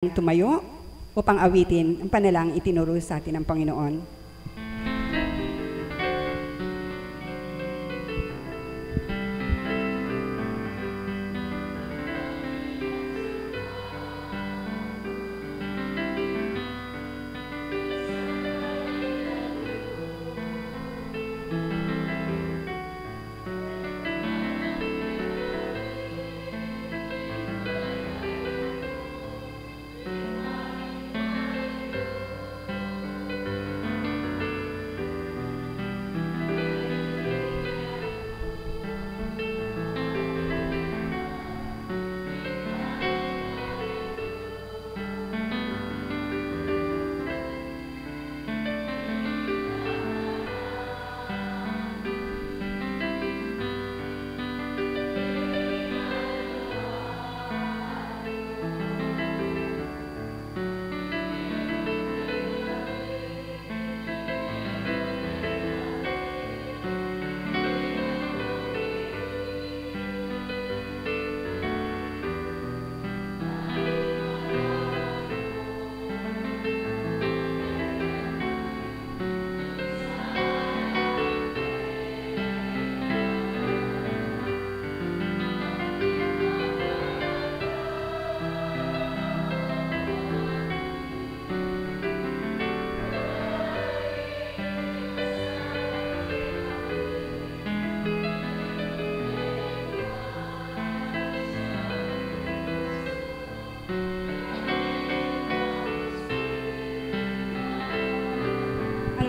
tumayo upang awitin ang panalangin itinuro sa atin ng Panginoon.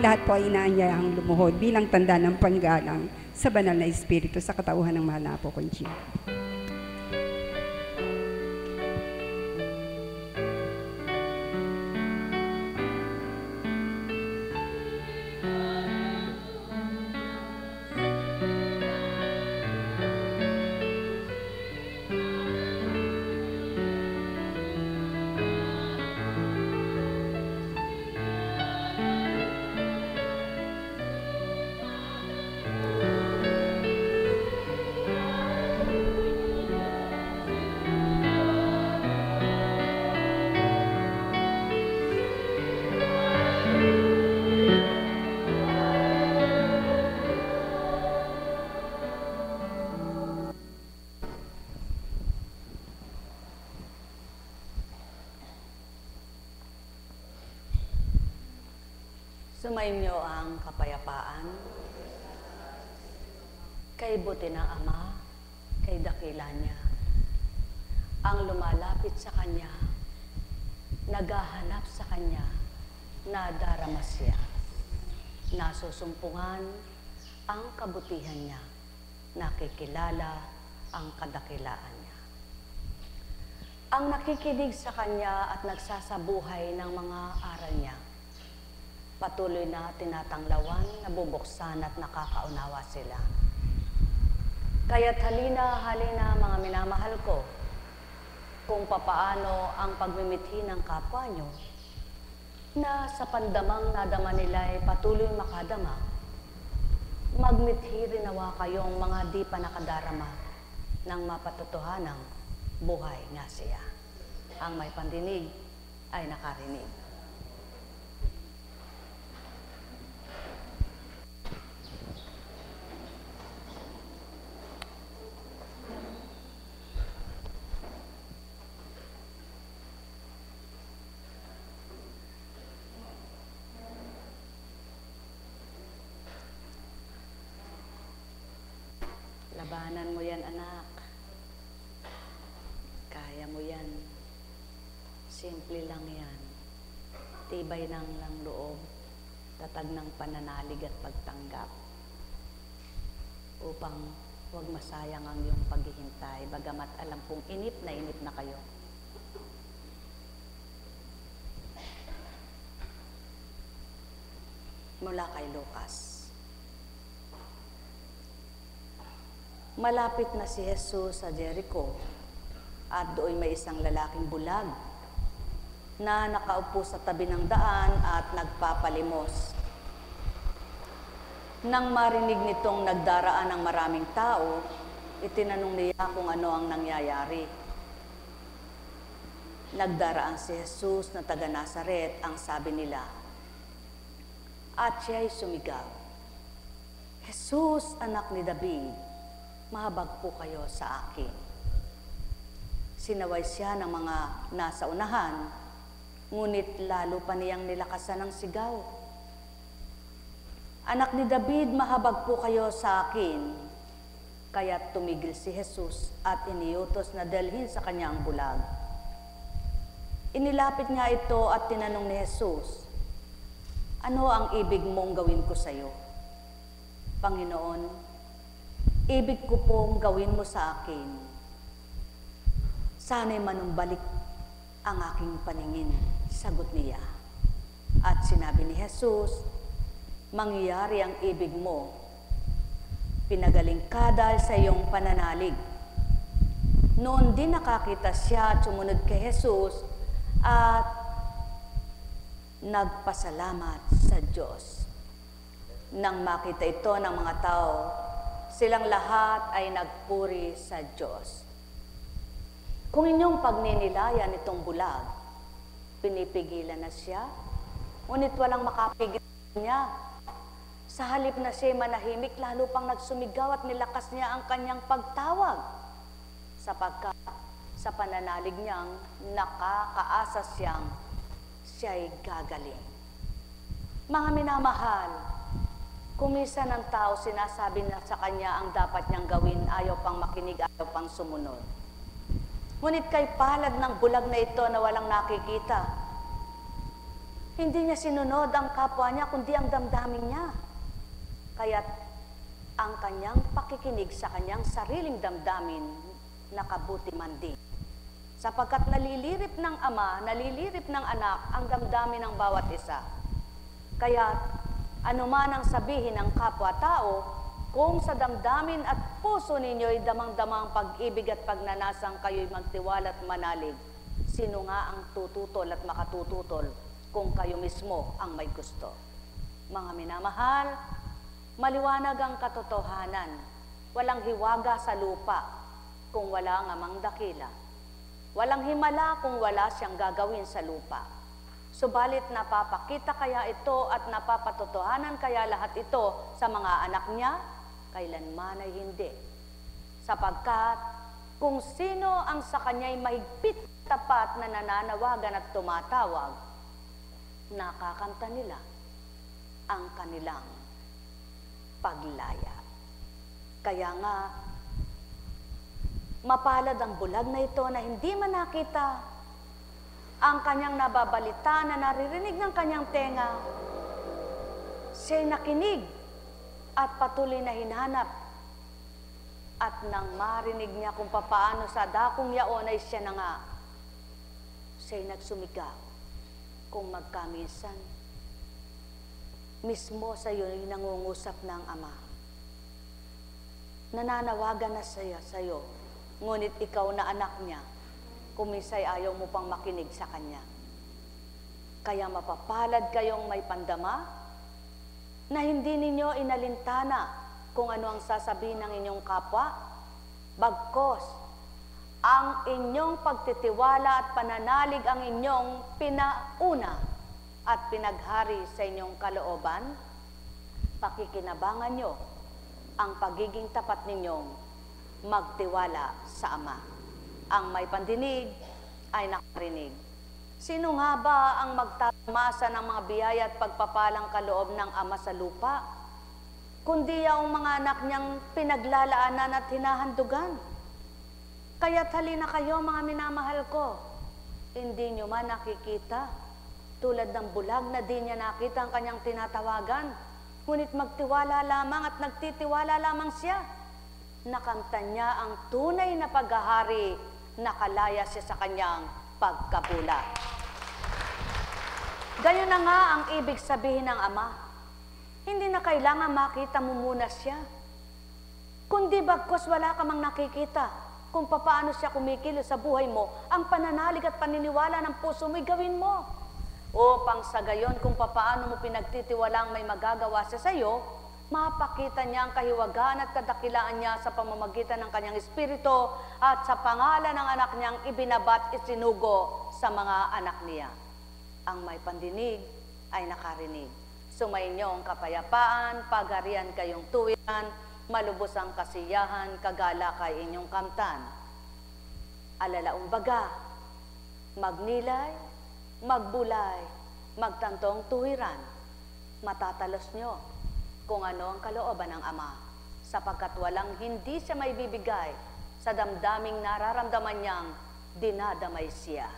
Lahat po ay inaanyayahang lumuhod bilang tanda ng panggalang sa banal na Espiritu sa katauhan ng mahal na Apo Conching. Sumainyo ang kapayapaan, kay buti ng Ama, kay dakila niya. Ang lumalapit sa Kanya, naghahanap sa Kanya, nadarama siya. Nasusumpungan ang kabutihan niya, nakikilala ang kadakilaan niya. Ang nakikinig sa Kanya at nagsasabuhay ng mga aral niya, patuloy na tinatanglawan, nabubuksan at nakakaunawa sila. Kaya't halina mga minamahal ko, kung papaano ang pagmimithi ng kapwa nyo, na sa pandamang nadama nila ay patuloy makadama, magmithi rin nawa kayong mga di pa nakadarama ng mapatotohanang buhay nga siya. Ang may pandinig ay nakarinig. Labanan mo yan, anak. Kaya mo yan. Simple lang yan. Tibay ng loob, tatag ng pananalig at pagtanggap. Upang huwag masayang ang iyong paghihintay, bagamat alam kong inip na kayo. Mula kay Lucas. Malapit na si Jesus sa Jericho at doon may isang lalaking bulag na nakaupo sa tabi ng daan at nagpapalimos. Nang marinig nitong nagdaraan ng maraming tao, itinanong niya kung ano ang nangyayari. Nagdaraan si Jesus na taga Nazaret, ang sabi nila. At siya'y sumigaw, Jesus, anak ni David, mahabag po kayo sa akin. Sinaway siya ng mga nasa unahan, ngunit lalo pa niyang nilakasan ng sigaw. Anak ni David, mahabag po kayo sa akin. Kaya tumigil si Jesus at iniutos na dalhin sa kanya ang bulag. Inilapit niya ito at tinanong ni Jesus, ano ang ibig mong gawin ko sa iyo? Panginoon, ibig ko pong gawin mo sa akin. Sana'y manumbalik ang aking paningin, sagot niya. At sinabi ni Jesus, mangyayari ang ibig mo. Pinagaling ka dahil sa iyong pananalig. Noon din nakakita siya at sumunod kay Jesus at nagpasalamat sa Diyos. Nang makita ito ng mga tao, silang lahat ay nagpuri sa Diyos. Kung inyong pagninilayan itong bulag, pinipigilan na siya, ngunit walang makapigil niya. Sa halip na siya manahimik, lalo pang nagsumigaw at nilakas niya ang kanyang pagtawag, sapagkat sa pananalig niyang nakakaasa siya'y gagaling. Mga minamahal, kumisa ng tao sinasabi na sa kanya ang dapat niyang gawin, ayaw pang makinig, ayaw pang sumunod. Ngunit kay palad ng bulag na ito na walang nakikita, hindi niya sinunod ang kapwa niya, kundi ang damdamin niya. Kaya't ang kanyang pakikinig sa kanyang sariling damdamin, nakabuti man din. Sapagkat nalilirip ng ama, nalilirip ng anak ang damdamin ng bawat isa. Kaya anuman ang sabihin ng kapwa-tao, kung sa damdamin at puso ninyo'y damang-damang pag-ibig at pagnanasang kayo'y magtiwala at manalig, sino nga ang tututol at makatututol kung kayo mismo ang may gusto? Mga minamahal, maliwanag ang katotohanan. Walang hiwaga sa lupa kung wala ang amang dakila. Walang himala kung wala siyang gagawin sa lupa. Subalit napapakita kaya ito at napapatotohanan kaya lahat ito sa mga anak niya? Kailanman ay hindi. Sapagkat kung sino ang sa kanya'y mahigpit tapat na nananawagan at tumatawag, nakakanta nila ang kanilang paglaya. Kaya nga, mapalad ang bulag na ito na hindi man nakita ang kanyang nababalita na naririnig ng kanyang tenga. Siya'y nakinig at patuloy na hinanap. At nang marinig niya kung papaano sa dakong yaon ay siya na nga, siya'y nagsumigaw kung magkaminsan. Mismo sa iyo'y nangungusap ng Ama. Nananawagan na siya sa iyo, ngunit ikaw na anak niya, kumisay ayaw mo pang makinig sa kanya. Kaya mapapalad kayong may pandama na hindi ninyo inalintana kung ano ang sasabihin ng inyong kapwa, bagkos ang inyong pagtitiwala at pananalig ang inyong pinauna at pinaghari sa inyong kalooban, pakikinabangan nyo ang pagiging tapat ninyong magtiwala sa Ama. Ang may pandinig ay nakarinig. Sino nga ba ang magtatamasa ng mga biyaya at pagpapalang kaloob ng Ama sa lupa? Kundi ang mga anak niyang pinaglalaanan at hinahandugan. Kaya't halina kayo mga minamahal ko. Hindi nyo man nakikita, tulad ng bulag na di niya nakita ang kanyang tinatawagan, ngunit magtiwala lamang at nagtitiwala lamang siya. Nakanta niya ang tunay na paghahari, nakalaya siya sa kanyang pagkabula. Ganyan na nga ang ibig sabihin ng Ama. Hindi na kailangan makita mo muna siya. Kundi bagkos wala ka mang nakikita kung paano siya kumikilos sa buhay mo, ang pananalig at paniniwala ng puso mo'y gawin mo. Upang sa gayon kung paano mo pinagtitiwalang may magagawa siya sa iyo, mapakita niya ang kahiwagaan at kadakilaan niya sa pamamagitan ng kanyang espiritu at sa pangalan ng anak niyang ibinabat isinugo sa mga anak niya. Ang may pandinig ay nakarinig. Sumainyo ang kapayapaan, pagharian kayong tuwiran, malubos ang kasiyahan, kagalakay inyong kamtan. Alalaong baga, magnilay, magbulay, magtantong tuwiran, matatalos nyo kung ano ang kalooban ng Ama, sapagkat walang hindi siya may bibigay sa damdaming nararamdaman niyang dinadamay siya.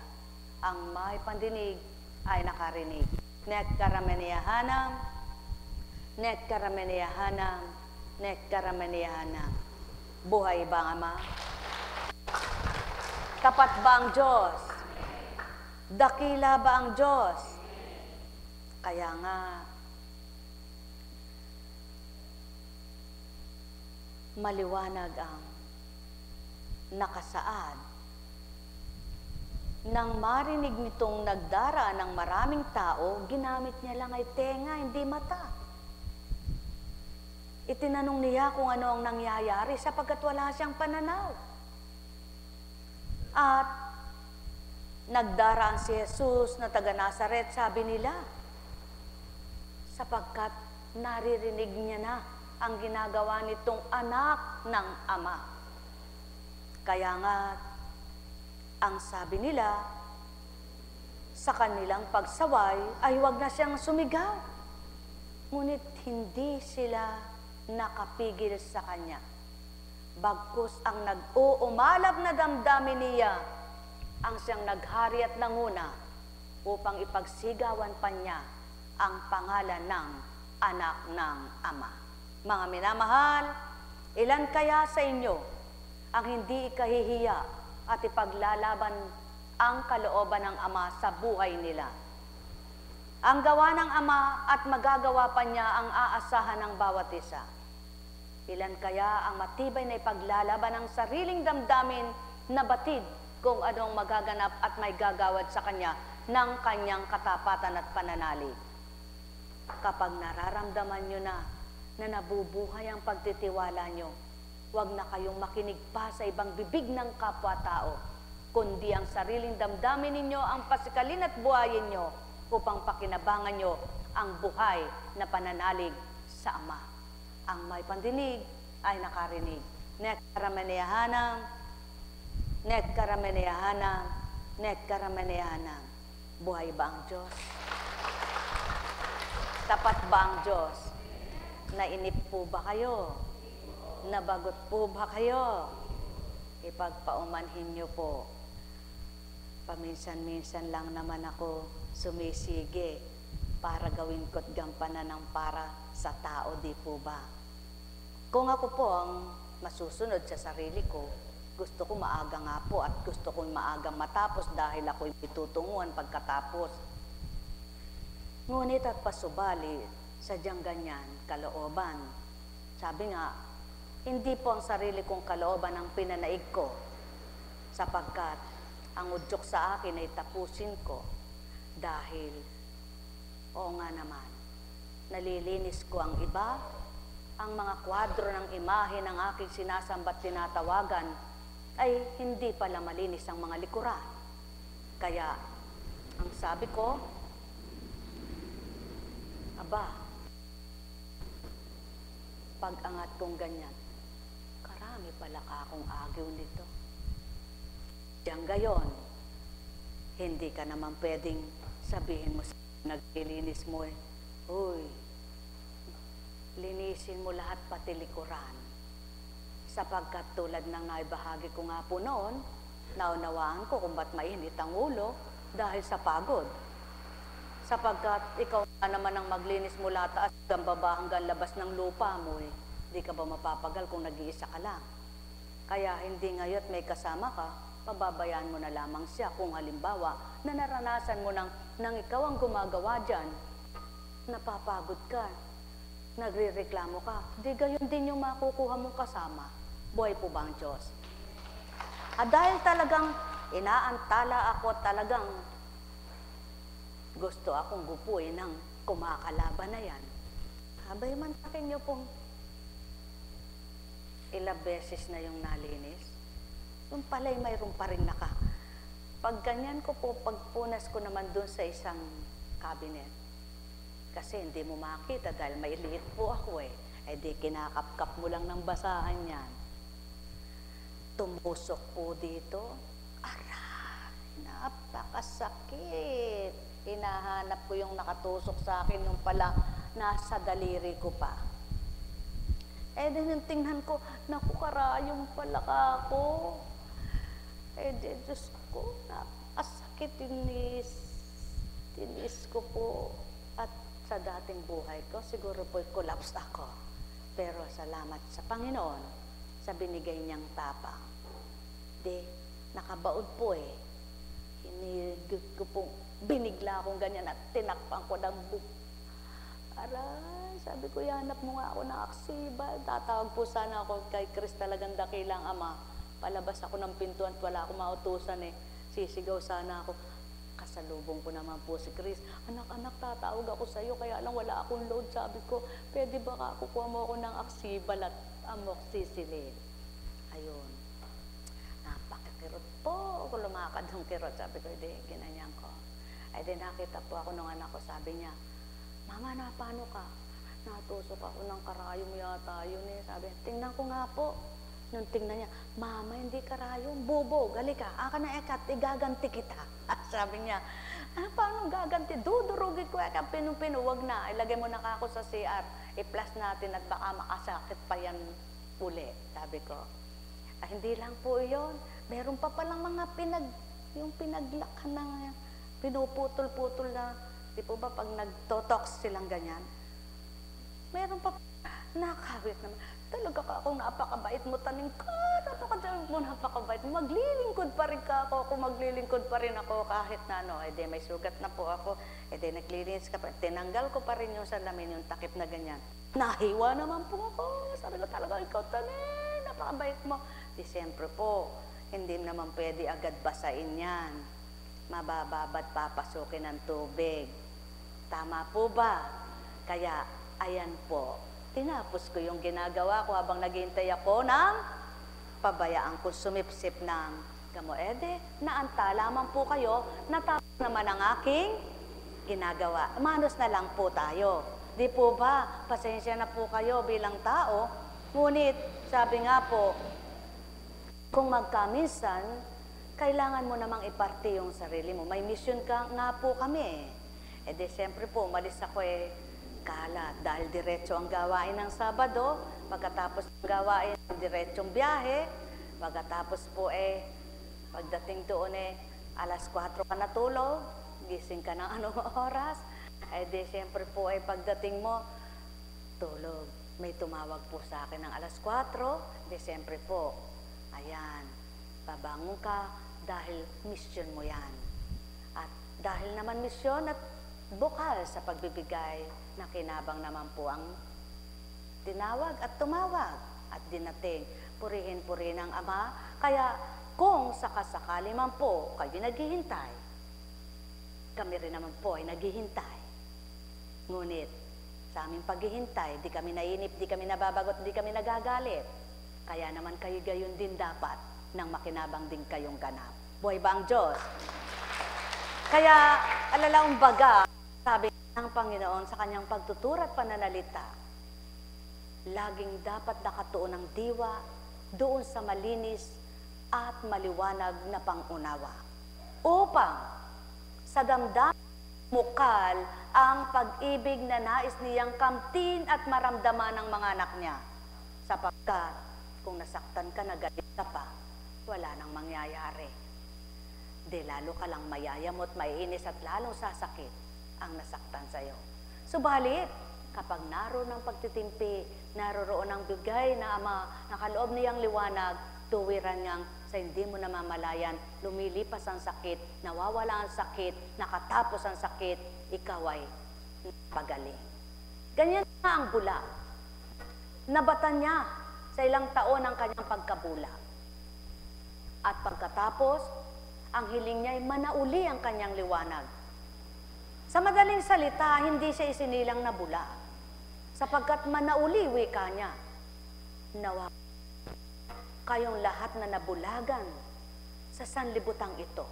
Ang may pandinig ay nakarinig. Nek karameniyahanam, nek karameniyahanam, nek karameniyahanam. Buhay ba ang Ama? Tapat ba ang Diyos? Dakila ba ang Diyos? Kaya nga, maliwanag ang nakasaad. Nang marinig nitong nagdaraan ng maraming tao, ginamit niya lang ay tenga, hindi mata. Itinanong niya kung ano ang nangyayari sapagkat wala siyang pananaw. At nagdaraan si Jesus na taga Nazaret, sabi nila, sapagkat naririnig niya na ang ginagawa nitong anak ng Ama. Kaya nga, ang sabi nila, sa kanilang pagsaway ay huwag na siyang sumigaw. Ngunit hindi sila nakapigil sa kanya. Bagkus ang nag-uumalab na damdamin niya, ang siyang naghari at nanguna upang ipagsigawan pa niya ang pangalan ng anak ng Ama. Mga minamahal, ilan kaya sa inyo ang hindi ikahihiya at ipaglalaban ang kalooban ng Ama sa buhay nila? Ang gawa ng Ama at magagawa pa niya ang aasahan ng bawat isa. Ilan kaya ang matibay na ipaglalaban ng sariling damdamin na batid kung anong magaganap at may gagawad sa kanya ng kanyang katapatan at pananalig? Kapag nararamdaman nyo na nabubuhay ang pagtitiwala nyo, huwag na kayong makinig pa sa ibang bibig ng kapwa-tao, kundi ang sariling damdamin ninyo ang pasikalin at buhayin nyo upang pakinabangan nyo ang buhay na pananalig sa Ama. Ang may pandinig ay nakarinig. Nek karameniyahanam, nek karameniyahanam, nek karameniyahanam. Buhay ba ang Diyos? Tapat ba ang Diyos? Nainip po ba kayo? Nabagot po ba kayo? Ipagpaumanhin niyo po. Paminsan-minsan lang naman ako sumisige para gawin ko't gampanan ng para sa tao, di po ba? Kung ako po ang masusunod sa sarili ko, gusto ko maaga nga po at gusto ko maagang matapos dahil ako'y itutunguhan pagkatapos. Ngunit at pasubali, sadyang ganyan kalooban. Sabi nga, hindi po ang sarili kong kalooban ang pinanaig ko, sapagkat ang udyok sa akin ay tapusin ko dahil, oo nga naman, nalilinis ko ang iba, ang mga kwadro ng imahe ng aking sinasambat tinatawagan ay hindi pala malinis ang mga likuran. Kaya, ang sabi ko, aba, pag-angat kong ganyan, karami pala akong agaw nito. Diyan gayon, hindi ka naman pwedeng sabihin mo sa naglilinis mo uy, linisin mo lahat pati likuran. Sapagkat tulad ng naibahagi ko nga po noon, naunawaan ko kung ba't mainit ang ulo dahil sa pagod. Sapagkat ikaw na naman ang maglinis mula taas hanggang baba hanggang labas ng lupa mo di ka ba mapapagal kung nag-iisa ka lang? Kaya hindi ngayon may kasama ka, pababayaan mo na lamang siya kung halimbawa na naranasan mo nang ikaw ang gumagawa dyan, napapagod ka, nagre-reklamo ka, di gayon din yung makukuha mong kasama. Buhay po ba ang Diyos? At dahil talagang inaantala ako, talagang gusto akong gupuin ng kumakalaban na yan, Abay, mantakin niyo pong ilang beses na yung nalinis. Yung pala'y mayroon pa rin Pag ganyan ko po, pagpunas ko naman dun sa isang cabinet. Kasi hindi mo makita dahil may liit po ako eh. Eh di kinakapkap mo lang ng basahan yan. Tumusok po dito. Aray, napakasakit. Hinahanap ko yung nakatusok sa akin nung pala nasa daliri ko pa. Eh din tingnan ko, naku karayong pala ako. Eh di Diyos ko, napakasakit tinis ko po. At sa dating buhay ko, siguro po'y collapse ako. Pero salamat sa Panginoon, sa binigay niyang tapang. Di, nakabaod po eh. Hinigit ko po, binigla akong ganyan at tinakpan ko ng Aray, sabi ko, hanap mo nga ako ng aksiba. Tatawag po sana ako kay Chris, talagang dakilang ama. Palabas ako ng pintuan at wala akong mautusan eh. Sisigaw sana ako. Kasalubong ko naman po si Chris. Anak-anak, tatawag ako sa iyo, kaya lang wala akong load. Sabi ko, pwede ba kukuha mo ako ng aksibal at amoxicillin? Ayun. Napakakirot po. Ako lumakad ng kirot. Sabi ko, hindi, ginanyan ko. Ay din nakita po ako ng anak ko. Sabi niya, Mama, na paano ka? Natusok ako ng karayom yata yun eh. Sabi, tingnan ko nga po. Nung tingnan niya, Mama, hindi karayom. Bubo, gali ka. Aka na ekat, igaganti kita. Sabi niya, paano gaganti? Dudurugi ko ekat, pinupinuwag na. Ilagay mo na ako sa CR. I-plus natin at baka makasakit pa yan uli. Sabi ko, hindi lang po yun. Meron pa palang mga yung pinaglakan ng pinuputol-putol na. Di po ba pag nagtotox silang ganyan? Meron pa, nakakawit naman. Talaga ka akong napakabait mo, taning ka, napakabait mo, maglilingkod pa rin ka ako, kung maglilingkod pa rin ako kahit na ano, eh di may sugat na po ako, eh di naglilinis ka pa, tinanggal ko pa rin yung salamin, yung takip na ganyan. Nahiwa naman po ako, sabi ko talaga, ikaw taning, napakabait mo. Di siyempre po, hindi naman pwede agad basain yan. Mabababat papasukin ng tubig. Tama po ba? Kaya, ayan po, tinapos ko yung ginagawa ko habang naghihintay ako ng pabayaan ko sumipsip ng gamot. Naanta lamang po kayo, natapos naman ang aking ginagawa. Manos na lang po tayo. Di po ba, pasensya na po kayo bilang tao, ngunit sabi nga po, kung magkaminsan, kailangan mo namang iparte yung sarili mo. May mission ka nga po kami. Di siyempre po, umalis ako kalat. Dahil diretso ang gawain ng Sabado, pagkatapos ng gawain, diretsong biyahe, pagkatapos po pagdating doon alas 4 ka natulog, gising ka ng anong oras, di siyempre po pagdating mo, tulog. May tumawag po sa akin ng alas 4, di siyempre po, ayan, babangon ka dahil mission mo yan. At dahil naman mission at bukal sa pagbibigay, nakinabang naman po ang tinawag at tumawag at dinating. Purihin-purihin ang Ama. Kaya kung sakasakali man po kayo naghihintay, kami rin naman po ay naghihintay. Ngunit sa aming paghihintay, di kami nainip, di kami nababagot, di kami nagagalit. Kaya naman kayo gayon din dapat nang makinabang din kayong ganap. Buhay ba ang Diyos? Kaya alalaong baga, sabi ng Panginoon sa kanyang pagtuturo at pananalita, laging dapat nakatuon ang diwa doon sa malinis at maliwanag na pangunawa upang sa damdamin mukal ang pag-ibig na nais niyang kamtin at maramdaman ng mga anak niya. Sapagkat kung nasaktan ka, nagalit ka pa, wala nang mangyayari. Di lalo ka lang mayayamot, maiinis at lalong sasakit ang nasaktan sa'yo. Subalit, kapag naroon ang pagtitimpi, naroroon ang bigay na Ama, nakaloob niyang liwanag, tuwiran niyang sa hindi mo namamalayan, lumilipas ang sakit, nawawala ang sakit, nakatapos ang sakit, ikaw ay pagaling. Ganyan na ang bula. Nabatan niya sa ilang taon ang kanyang pagkabula. At pagkatapos, ang hiling niya ay manauli ang kanyang liwanag. Sa madaling salita, hindi siya isinilang na bula. sapagkat manauliwi ka niya. Nawa kayong lahat na nabulagan sa sanlibutang ito,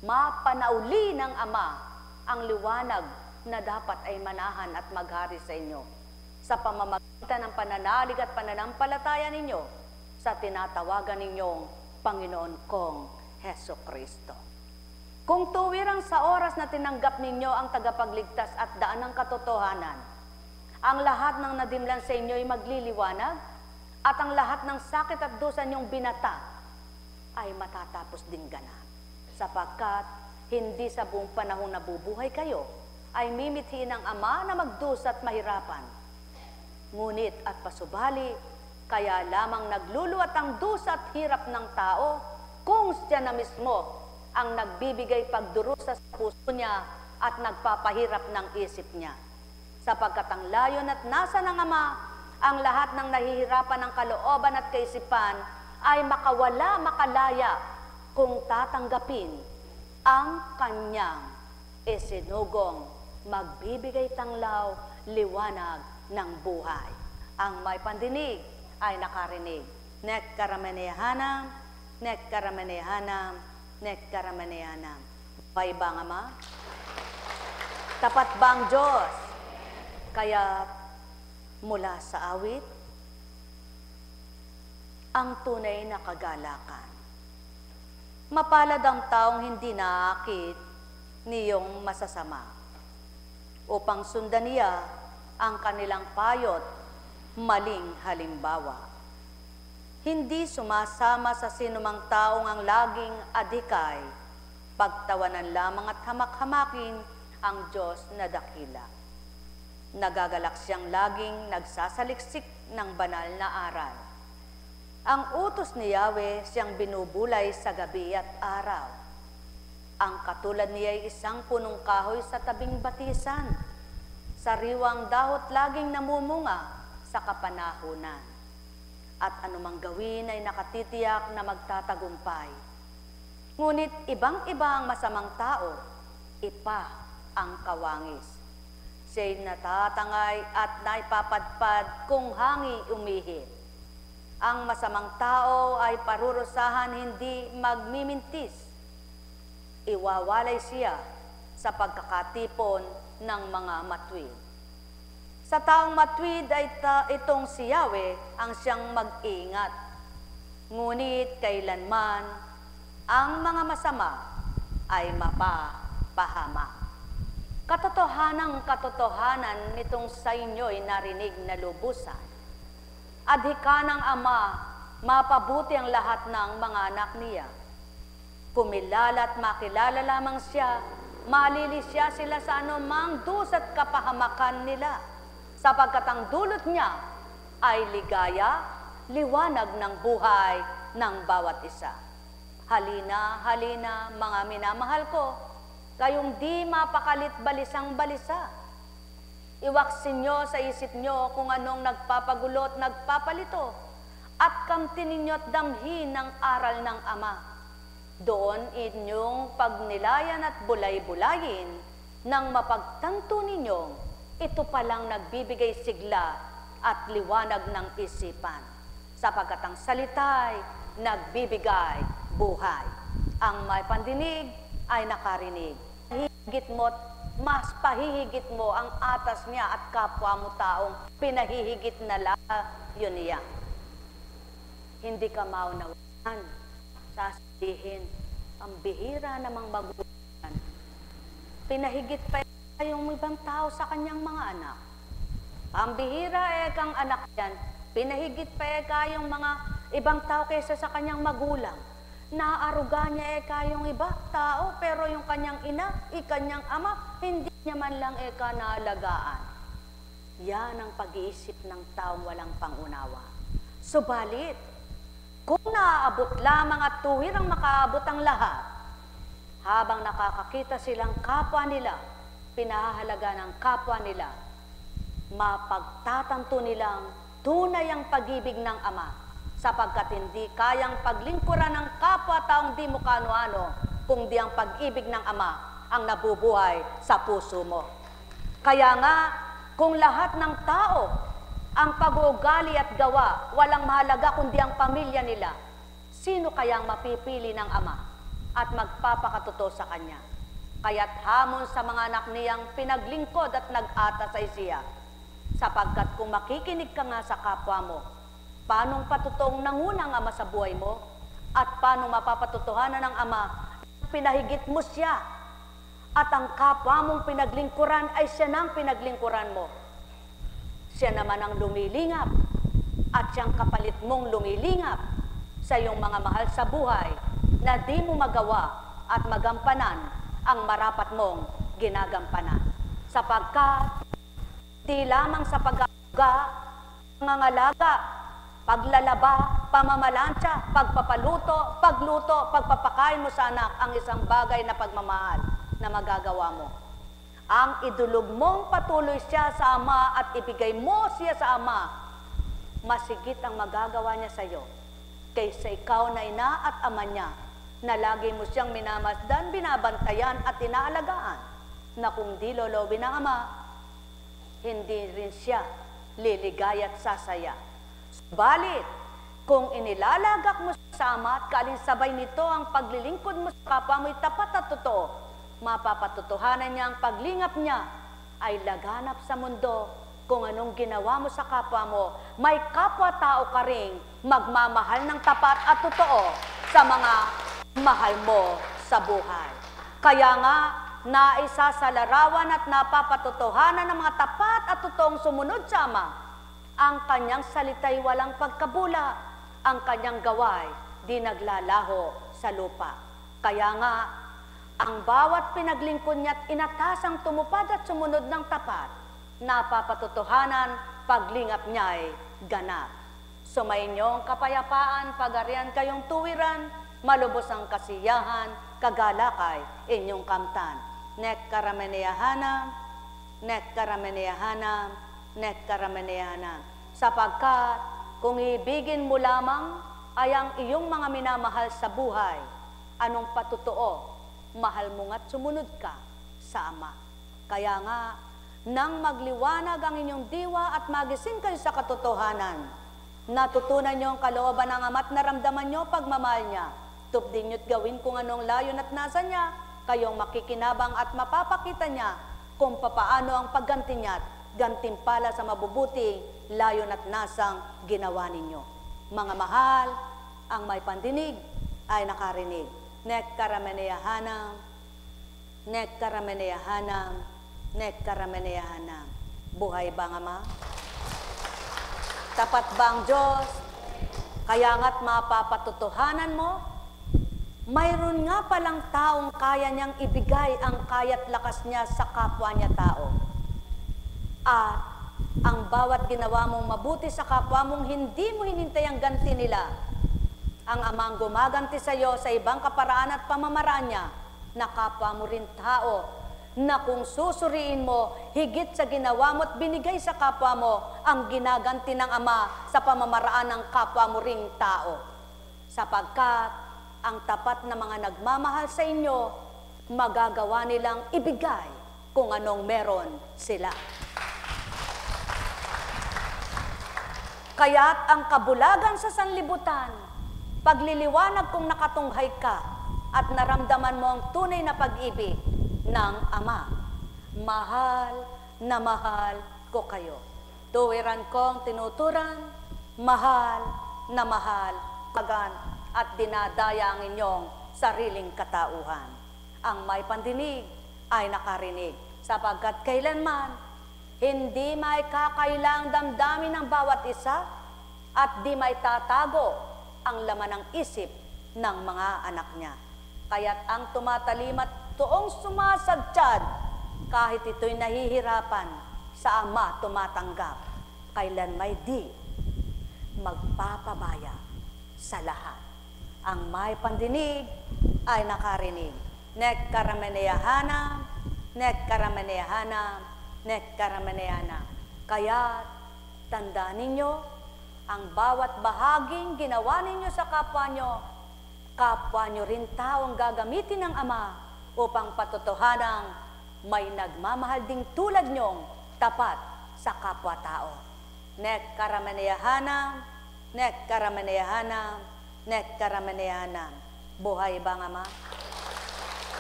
mapanauli ng Ama ang liwanag na dapat ay manahan at maghari sa inyo sa pamamagitan ng pananalig at pananampalataya ninyo sa tinatawagan ninyong Panginoon kong Heso Kristo. Kung tuwirang sa oras na tinanggap ninyo ang tagapagligtas at daan ng katotohanan, ang lahat ng nadimlan sa inyo ay magliliwanag at ang lahat ng sakit at dusa niyong binata ay matatapos din ganap. Sapagkat hindi sa buong panahon nabubuhay kayo ay mimithiin ng Ama na magdusa at mahirapan. Ngunit at pasubali, kaya lamang nagluluwat ang dusa at hirap ng tao kung siya na mismo ang nagbibigay pagdurusa sa puso niya at nagpapahirap ng isip niya. Sapagkat ang layon at nasa ng Ama, ang lahat ng nahihirapan ng kalooban at kaisipan ay makawala, makalaya kung tatanggapin ang kanyang isinugong magbibigay tanglaw, liwanag ng buhay. Ang may pandinig ay nakarinig. Nek karamanehanam, nek karamanehanam, nek karamanehanam. Buhay ba ang Ama? Tapat ba ang Diyos? Kaya mula sa awit, ang tunay na kagalakan. Mapalad ang taong hindi naakit niyong masasama, upang sundan niya ang kanilang payot, maling halimbawa. Hindi sumasama sa sinumang taong ang laging adhikay, pagtawanan lamang at hamak-hamakin ang Diyos na dakila. Nagagalak siyang laging nagsasaliksik ng banal na aral. Ang utos ni Yahweh siyang binubulay sa gabi at araw. Ang katulad niya ay isang punong kahoy sa tabing batisan. Sariwang dahot laging namumunga sa kapanahunan. At anumang gawin ay nakatitiyak na magtatagumpay. Ngunit ibang-iba ang masamang tao, ipa ang kawangis. Siya'y natatangay at naipapadpad kung hangi umihit. Ang masamang tao ay parurusahan, hindi magmimintis. Iwawalay siya sa pagkakatipon ng mga matwid. Sa taong matwid ay itong si Yahweh ang siyang mag-ingat. Ngunit kailanman ang mga masama ay mapapahamak. Katotohanan nitong sa inyo'y narinig na lubusan. Adhika ng Ama, mapabuti ang lahat ng mga anak niya. Kumilala at makilala lamang siya, malilisya sila sa anumang dusa at kapahamakan nila, sapagkat ang dulot niya ay ligaya, liwanag ng buhay ng bawat isa. Halina, halina, mga minamahal ko, kayong di mapakalit balisang-balisa. Iwaksin nyo sa isip nyo kung anong nagpapagulo at nagpapalito, at kamtin ninyo't damhin ng aral ng Ama. Doon inyong pagnilayan at bulay-bulayin nang mapagtanto ninyong ito palang nagbibigay sigla at liwanag ng isipan, sapagkat ang salita'y nagbibigay buhay. Ang may pandinig ay nakarinig. Higit mo't mas pahihigit mo ang atas niya at kapwa mo taong pinahihigit na yun niya. Hindi ka maunawaan, sasabihin, ang bihira namang magulang. Pinahigit pa yung ibang tao sa kanyang mga anak. Ang bihira kang anak yan, pinahigit pa kayong mga ibang tao kaysa sa kanyang magulang. Naaaruga niya yung iba tao, pero yung kanyang ina, kanyang ama, hindi niya man lang naalagaan. Yan ang pag-iisip ng taong walang pangunawa. Subalit, kung naaabot lamang at tuwirang makaabot ang lahat, habang nakakakita silang kapwa nila, pinahahalaga ng kapwa nila, mapagtatanto nilang tunay ang pag-ibig ng Ama, sapagkat hindi kayang paglingkuran ng kapwa-taong di mo kano-ano, kung di ang pag-ibig ng Ama ang nabubuhay sa puso mo. Kaya nga, Kung lahat ng tao, ang pag-uugali at gawa, walang mahalaga kundi ang pamilya nila, sino kayang mapipili ng Ama at magpapakatotoo sa Kanya? Kaya't hamon sa mga anak niyang pinaglingkod at nag-ata sa isiya. Sapagkat kung makikinig ka nga sa kapwa mo, paanong patutoong nanguna ang Ama sa buhay mo? At paano mapapatutuhanan ng Ama na pinahigit mo siya? At ang kapwa mong pinaglingkuran ay siya nang pinaglingkuran mo. Siya naman ang lumilingap at siyang kapalit mong lumilingap sa iyong mga mahal sa buhay na di mo magawa at magampanan ang marapat mong ginagampanan. Sapagkat di lamang sa pag-aaga, pangangalaga, paglalaba, pamamalansya, pagpapaluto, pagluto, pagpapakain mo sa anak ang isang bagay na pagmamahal na magagawa mo. Ang idulog mong patuloy siya sa Ama at ibigay mo siya sa Ama, masigit ang magagawa niya sa iyo kaysa ikaw na ina at ama niya na lagi mo siyang minamasdan, binabantayan at inaalagaan, na kung di lolobin ng Ama, hindi rin siya liligaya at sasaya. Subalit, kung inilalagak mo sa Ama at kaalinsabay nito ang paglilingkod mo sa kapwa mo'y tapat at totoo, mapapatutuhanan niya ang paglingap niya ay laganap sa mundo. Kung anong ginawa mo sa kapwa mo, may kapwa-tao ka ring magmamahal ng tapat at totoo sa mga mahal mo sa buhay. Kaya nga, naisa sa larawan at napapatutuhanan ng mga tapat at totoong sumunod sa Ama. Ang kanyang salita'y walang pagkabula, ang kanyang gaway di naglalaho sa lupa. Kaya nga, ang bawat pinaglingkod niya't inatasang tumupad at sumunod ng tapat, napapatutuhanan, paglingap niya'y ganap. Sumainyong kapayapaan, pagarian kayong tuwiran, malubos ang kasiyahan, kagalakay, inyong kamtan. Nek karameneyahanam, nek karameneyahanam, nek karameneyahanam. Sapagkat kung ibigin mo lamang ay ang iyong mga minamahal sa buhay, anong patutuo, mahal mo nga't sumunod ka sa Ama. Kaya nga, nang magliwanag ang inyong diwa at magising kayo sa katotohanan, natutunan niyo ang kalooban ng Ama at naramdaman niyo pagmamahal niya. Tupdin niyo't gawin kung anong layon at nasa niya, kayong makikinabang at mapapakita niya kung papaano ang pagganti niya at gantimpala sa mabubuting layon at nasang ginawa ninyo. Mga mahal, ang may pandinig ay nakarinig. Nek karameneyahanam, nek karameneyahanam, nek karameneyahanam. Buhay ba ang Ama? Tapat ba ang Diyos? Kaya nga't mapapatutuhanan mo, mayroon nga palang taong kaya niyang ibigay ang kaya't lakas niya sa kapwa niya tao. At ang bawat ginawa mong mabuti sa kapwa mong hindi mo hinintay ang ganti nila, ang Ama ang gumaganti sa iyo sa ibang kaparaan at pamamaraan niya, na kapwa mo rin tao, na kung susuriin mo, higit sa ginawa mo at binigay sa kapwa mo, ang ginaganti ng Ama sa pamamaraan ng kapwa mo ring tao. Sapagkat ang tapat na mga nagmamahal sa inyo, magagawa nilang ibigay kung anong meron sila. Kaya't ang kabulagan sa sanlibutan, pagliliwanag kung nakatunghay ka at naramdaman mo ang tunay na pag-ibig ng Ama. Mahal na mahal ko kayo. Tuwiran kong tinuturan, mahal na mahal, pagan at dinadaya ang inyong sariling katauhan. Ang may pandinig ay nakarinig, sapagkat kailanman hindi may kakailang damdamin ng bawat isa at di may tatago ang laman ng isip ng mga anak niya. Kaya't ang tumatalim at toong sumasadsyad, kahit ito'y nahihirapan, sa Ama tumatanggap, kailan may di magpapabaya sa lahat. Ang may pandinig ay nakarinig. Nek karameneyahanam, nek karameneyahanam, nek karameneyahanam. Kaya tandaan ninyo, ang bawat bahaging ginawa ninyo sa kapwa nyo rin taong gagamitin ng Ama upang patotohanang may nagmamahal ding tulad nyong tapat sa kapwa-tao. Nek karamaniyahanam, nek karamaniyahanam, nek karamaniyahanam. Buhay ba ang Ama?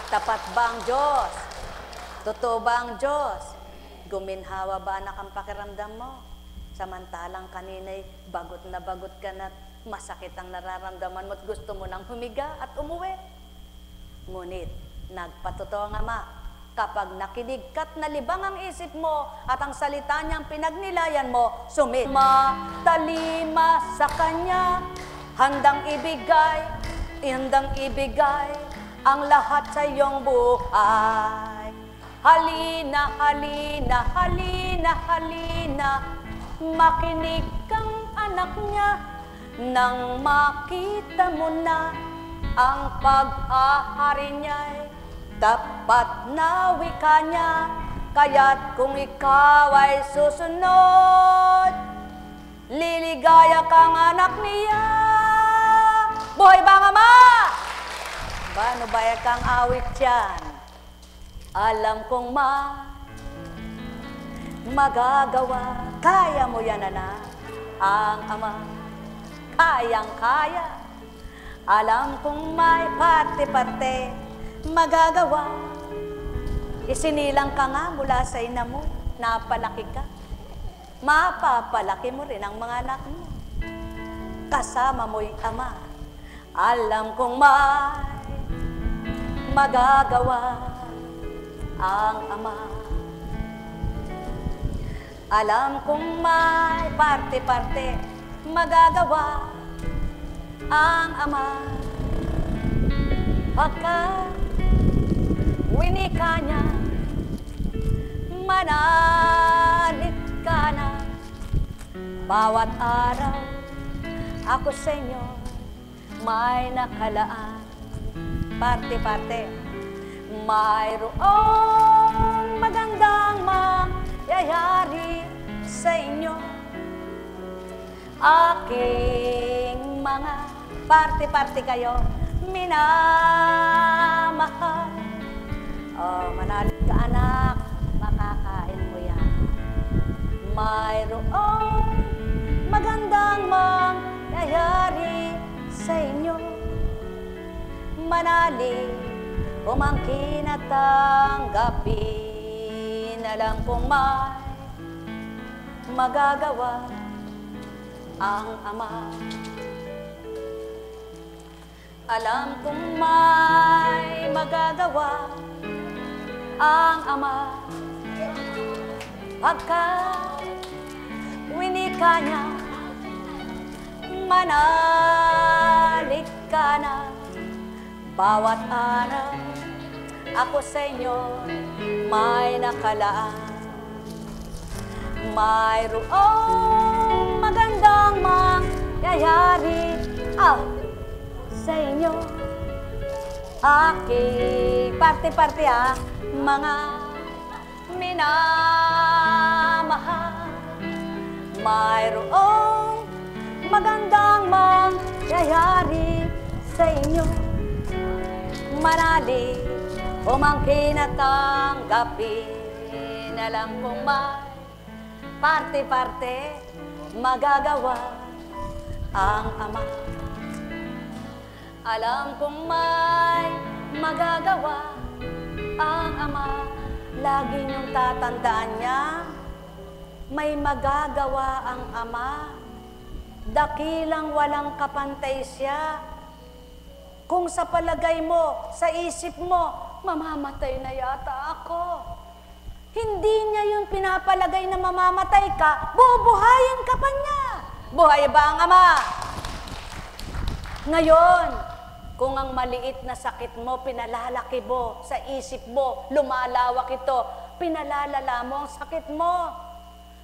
Tapat ba ang Diyos? Totoo ba ang Diyos? Guminhawa ba anak ang pakiramdam mo? Samantalang kanina'y bagot ka na masakit ang nararamdaman mo at gusto mo nang humiga at umuwi. Ngunit, nagpatotoo ang Ama, kapag nakinig ka't nalibang ang isip mo at ang salita niyang pinagnilayan mo, talima sa Kanya, handang ibigay ang lahat sa iyong buhay. Halina, halina, halina, halina, makinig kang anak niya, nang makita mo na ang pag-ahari niya'y tapat na wika niya, kaya't kung ikaw ay susunod, liligaya kang anak niya. Buhay ba ang Ama? Paano ba kang awit yan? Alam kong magagawa, kaya mo yan anak, ang Ama, kayang-kaya. Alam kong may parte-parte magagawa. Isinilang ka nga mula sa ina mo, napalaki ka. Mapapalaki mo rin ang mga anak mo. Kasama mo'y Ama. Alam kong may magagawa ang Ama. Alam kong may parte-parte magagawa ang Ama. Pagka winika niya, manalig ka na. Bawat araw ako sa inyo may nakalaan. Parte-parte, mayroong magandang mangyayari sa inyo. Aking mga parte-parte kayo minamahal. Oh, manalig ka anak, makakain mo yan. Mayroong magandang mangyayari sa inyo. Manalig, umangkin at tanggapin. Alam kong may magagawa ang Ama. Alam kong may magagawa ang Ama. Pagka winika niya, manalig ka na. Bawat araw ako sa inyo may nakalaan. Mayroong magandang mangyayari sa inyo. Aking parte-parte mga minamahal. Mayroong magandang mangyayari sa inyo. Manalig, umangkin at tanggapin. Alam kong may parte-parte magagawa ang Ama. Alam kong may magagawa ang Ama. Lagi niyong tatandaan niya, may magagawa ang Ama. Dakilang walang kapantay siya. Kung sa palagay mo, sa isip mo, mamamatay na yata ako. Hindi niya yung pinapalagay na mamamatay ka, bubuhayin ka pa niya. Buhay ba ang Ama? Ngayon, kung ang maliit na sakit mo, pinalalaki mo, sa isip mo, lumalawak ito, pinalalala mo ang sakit mo.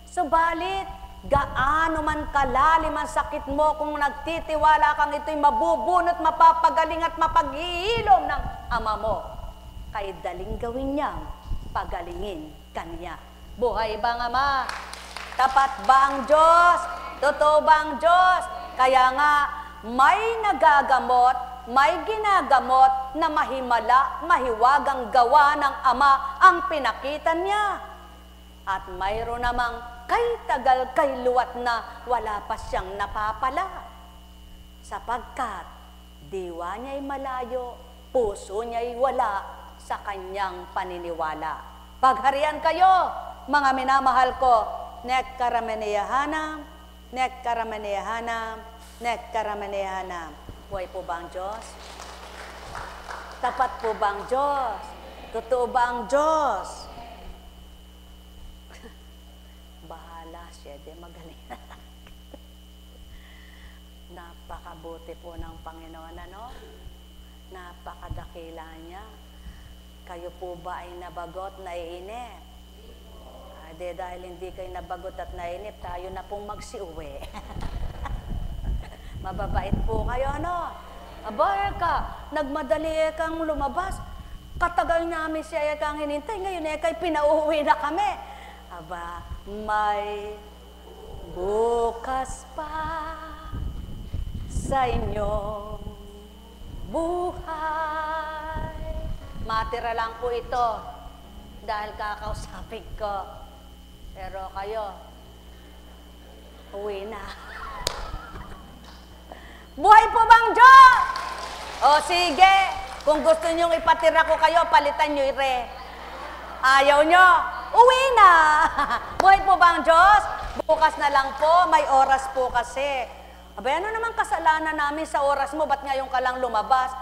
Subalit, gaano man kalalim ang sakit mo kung nagtitiwala kang ito'y mabubunot, mapapagaling at mapaghihilom ng Ama mo. Kay daling gawin niyang pagalingin kanya. Buhay ba ang Ama? Tapat ba ang Diyos? Totoo ba ang Diyos? Kaya nga, may nagagamot, may ginagamot na mahimala, mahiwagang gawa ng Ama ang pinakita niya. At mayroon namang kay tagal kay luwat na wala pa siyang napapala. Sapagkat diwa niya'y malayo, puso niya'y wala sa kanyang paniniwala. Pagharian kayo, mga minamahal ko, nek karameneyahanam, nek karameneyahanam, nek karameneyahanam. Buhay po ba ang Diyos? Tapat po ba ang Diyos? Totoo ba ang Diyos? Bahala siya, di magaling. Napakabuti po ng Panginoon, ano? Napakadakila niya. Kayo po ba ay nabagot, naiinip? Dahil hindi kayo nabagot at naiinip, tayo na pong magsiuwi. Mababait po kayo, ano? Aba, nagmadali kang lumabas. Katagal namin siya kang hinintay. Ngayon kay pinauwi na kami. Aba, may bukas pa sa inyong buhay. Matira lang po ito dahil kakausapin ko. Pero kayo, uwi na. Buhay po bang Diyos? O sige, kung gusto nyong ipatira ko kayo, palitan nyo ire. Ayaw nyo, uwi na. Buhay po bang Diyos? Bukas na lang po, may oras po kasi. Abay, ano naman kasalanan namin sa oras mo? Ba't ngayon ka lang lumabas?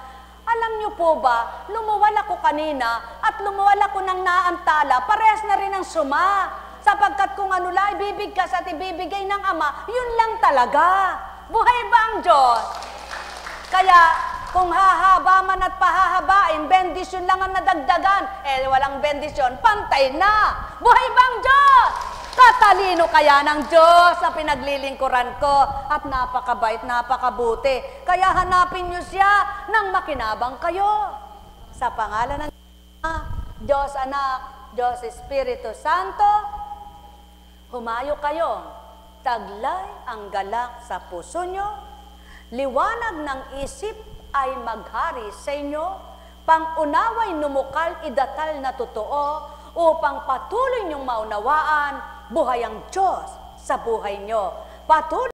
Alam nyo po ba, lumuwal ako kanina at lumuwal ako ng naantala, parehas na rin ang suma. Sapagkat kung ano lang ibibigkas at ibibigay ng Ama, yun lang talaga. Buhay ba ang Diyos? Kaya, kung hahaba man at pahahabain, bendisyon lang ang nadagdagan. Walang bendisyon, pantay na. Buhay ba ang Diyos? Katalino kaya ng Diyos sa pinaglilingkuran ko at napakabait, napakabuti. Kaya hanapin niyo siya nang makinabang kayo. Sa pangalan ng Diyos Anak, Diyos Espiritu Santo, humayo kayo. Taglay ang galak sa puso nyo, liwanag ng isip ay maghari sa inyo, pang-unaway numukal idatal na totoo, upang patuloy niyong maunawaan, buhay ang Diyos sa buhay nyo. Patuloy